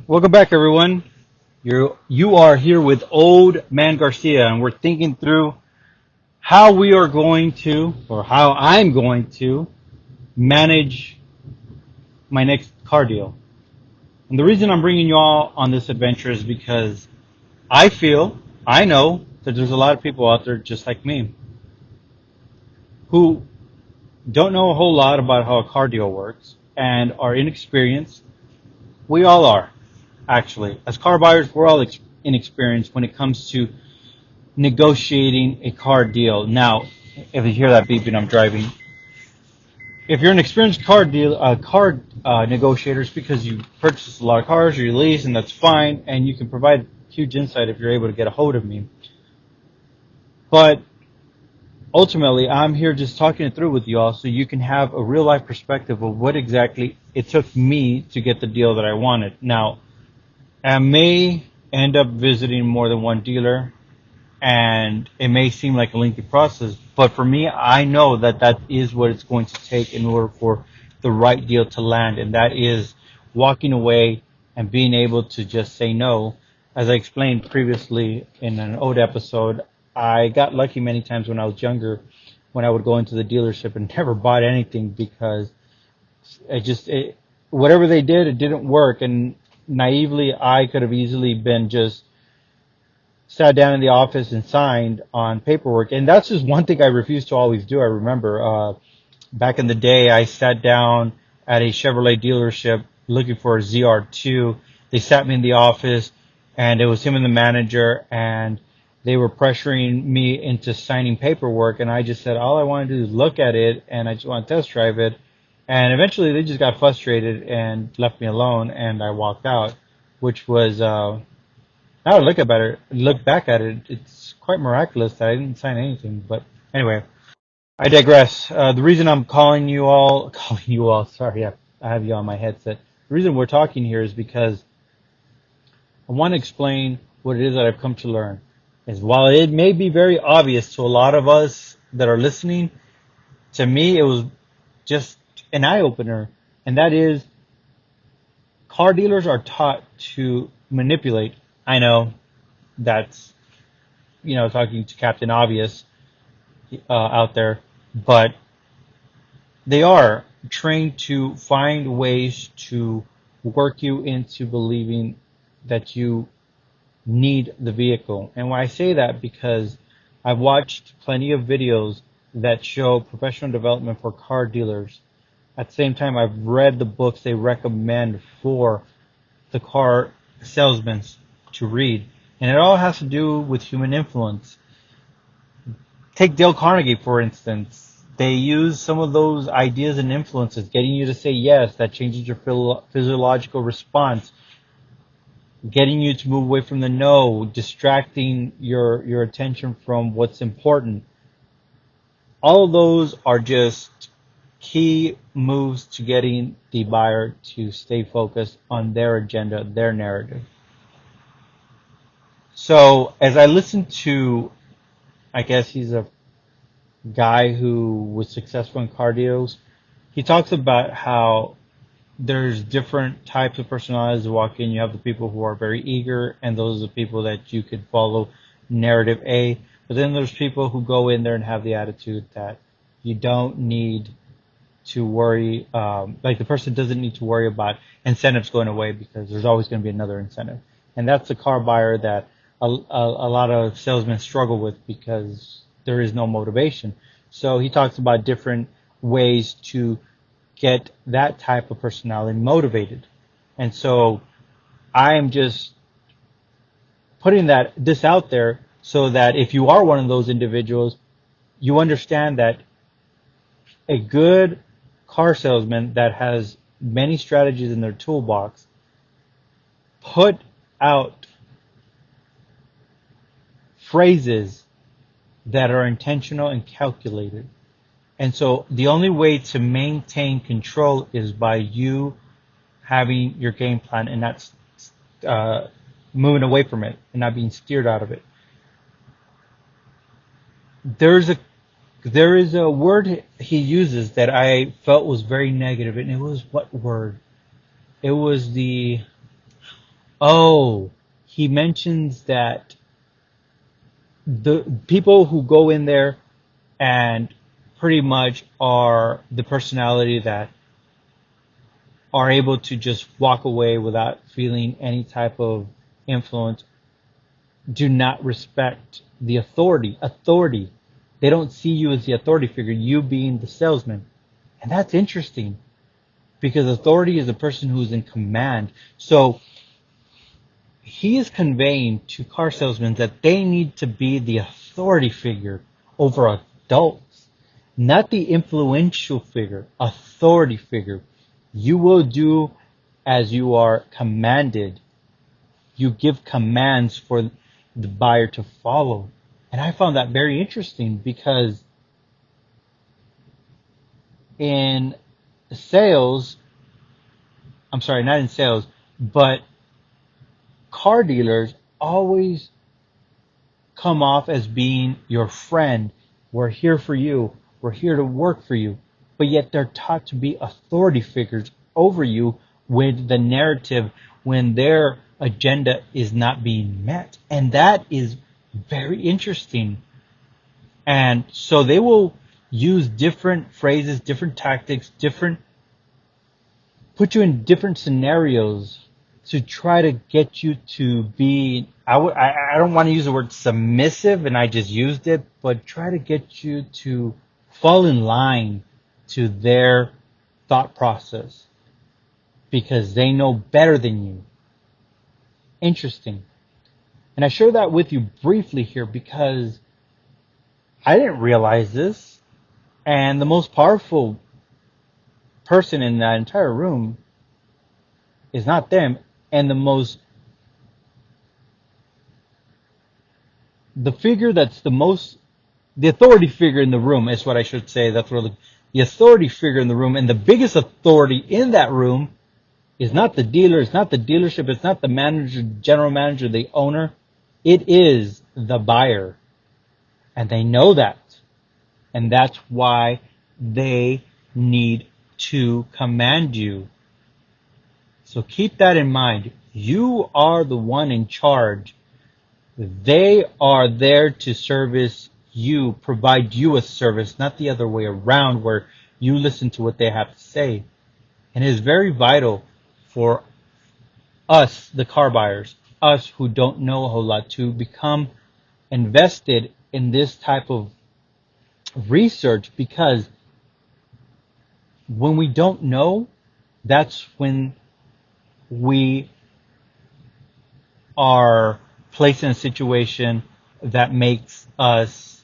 Welcome back, everyone. You are here with Old Man Garcia, and we're thinking through how we are going to, or how I'm going to, manage my next car deal. And the reason I'm bringing you all on this adventure is because I know that there's a lot of people out there just like me who don't know a whole lot about how a car deal works and are inexperienced. We all are, actually. As car buyers, we're all inexperienced when it comes to negotiating a car deal. Now, if you hear that beeping, I'm driving. If you're an experienced car negotiator, it's because you purchase a lot of cars or you lease, and that's fine, and you can provide huge insight if you're able to get a hold of me. But ultimately, I'm here just talking it through with you all so you can have a real life perspective of what exactly it took me to get the deal that I wanted. Now, I may end up visiting more than one dealer, and it may seem like a lengthy process, but for me, I know that that is what it's going to take in order for the right deal to land, and that is walking away and being able to just say no. As I explained previously in an old episode, I got lucky many times when I was younger, when I would go into the dealership and never bought anything because whatever they did, it didn't work, and naively, I could have easily been just sat down in the office and signed on paperwork. And that's just one thing I refused to always do. I remember back in the day, I sat down at a Chevrolet dealership looking for a ZR2. They sat me in the office, and it was him and the manager, and they were pressuring me into signing paperwork. And I just said, all I want to do is look at it, and I just want to test drive it. And eventually, they just got frustrated and left me alone, and I walked out, which was now I look back at it, it's quite miraculous that I didn't sign anything. But anyway, I digress. The reason I'm calling you all, sorry, I have you on my headset. The reason we're talking here is because I want to explain what it is that I've come to learn. Is while it may be very obvious to a lot of us that are listening, to me it was just an eye opener, and that is car dealers are taught to manipulate. I know that's, talking to Captain Obvious out there, but they are trained to find ways to work you into believing that you need the vehicle. And when I say that, because I've watched plenty of videos that show professional development for car dealers. At the same time, I've read the books they recommend for the car salesmen to read. And it all has to do with human influence. Take Dale Carnegie, for instance. They use some of those ideas and influences, getting you to say yes, that changes your physiological response, getting you to move away from the no, distracting your attention from what's important. All of those are just key moves to getting the buyer to stay focused on their agenda, their narrative. So as I listened to, I guess he's a guy who was successful in car deals, he talks about how there's different types of personalities that walk in. You have the people who are very eager, and those are the people that you could follow narrative A. But then there's people who go in there and have the attitude that you don't need to worry, like the person doesn't need to worry about incentives going away because there's always going to be another incentive. And that's the car buyer that a lot of salesmen struggle with because there is no motivation. So he talks about different ways to get that type of personality motivated. And so I am just putting this out there so that if you are one of those individuals, you understand that a good car salesman that has many strategies in their toolbox put out phrases that are intentional and calculated. And so the only way to maintain control is by you having your game plan and not moving away from it and not being steered out of it. There is a word he uses that I felt was very negative, and it was what word? It was Oh, he mentions that the people who go in there and pretty much are the personality that are able to just walk away without feeling any type of influence do not respect the authority. Authority. They don't see you as the authority figure, you being the salesman. And that's interesting because authority is a person who's in command. So he is conveying to car salesmen that they need to be the authority figure over adults, not the influential figure, authority figure. You will do as you are commanded. You give commands for the buyer to follow. And I found that very interesting because in sales, I'm sorry, not in sales, but car dealers always come off as being your friend. We're here for you. We're here to work for you. But yet they're taught to be authority figures over you with the narrative when their agenda is not being met. And that is very interesting. And so they will use different phrases, different tactics, put you in different scenarios to try to get you to be, I don't want to use the word submissive and I just used it, but try to get you to fall in line to their thought process because they know better than you. Interesting. And I share that with you briefly here because I didn't realize this. And the most powerful person in that entire room is not them. And the figure that's the authority figure in the room is what I should say. That's what the authority figure in the room and the biggest authority in that room is not the dealer, it's not the dealership, it's not the manager, general manager, the owner. It is the buyer. And they know that. And that's why they need to command you. So keep that in mind. You are the one in charge. They are there to service you, provide you a service, not the other way around where you listen to what they have to say. And it is very vital for us, the car buyers, us who don't know a whole lot, to become invested in this type of research because when we don't know, that's when we are placed in a situation that makes us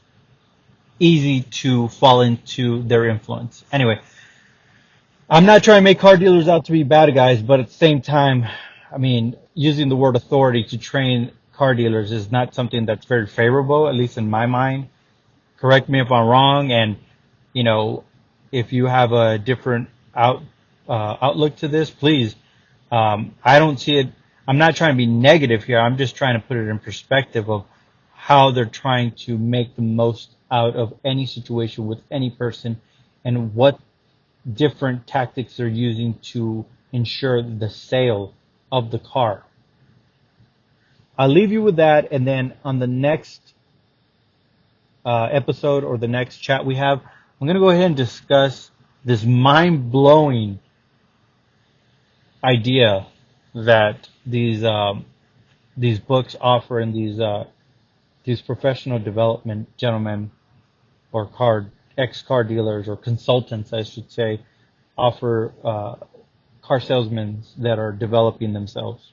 easy to fall into their influence. Anyway, I'm not trying to make car dealers out to be bad guys, but at the same time, I mean, using the word authority to train car dealers is not something that's very favorable, at least in my mind. Correct me if I'm wrong, and you know, if you have a different outlook to this, please. I don't see it. I'm not trying to be negative here. I'm just trying to put it in perspective of how they're trying to make the most out of any situation with any person, and what different tactics they're using to ensure the sale of the car. I'll leave you with that, and then on the next episode or the next chat we have, I'm going to go ahead and discuss this mind-blowing idea that these books offer and these professional development gentlemen or ex-car dealers or consultants, I should say, offer car salesmen that are developing themselves.